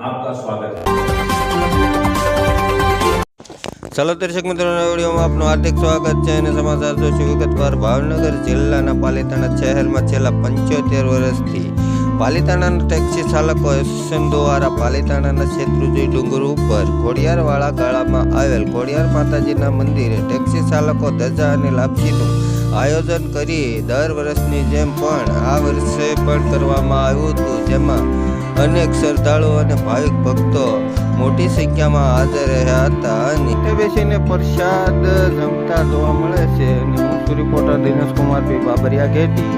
आपका स्वागत है। ચાલો દર્શક મિત્રોના વિડીયોમાં આપનું હાર્દિક સ્વાગત છે અને સમાચાર જોશું વિગતવાર. ભાવનગર જિલ્લાના પાલિતાણા શહેરમાં છેલ્લા 75 વર્ષથી પાલિતાણાના ટેક્સી ચાલકો એસોસિએશન દ્વારા પાલિતાણાના શેત્રુંજી ડુંગર ઉપર ઘોડિયારવાળા ગાળામાં આવેલ ઘોડિયાર માતાજીના મંદિરે ટેક્સી ચાલકો ધજા અને લાપસીનું આયોજન કરી દર વર્ષની જેમ પણ આ વર્ષે પણ કરવામાં આવ્યું હતું, જેમાં અનેક શ્રદ્ધાળુઓ અને ભાવિક ભક્તો મોટી સંખ્યામાં હાજર રહ્યા હતા અને તે બેસીને પ્રસાદ જમતા જોવા મળે છે. અને હું છું રિપોર્ટર દિનેશ કુમાર પી બાબરિયા ઘેટી.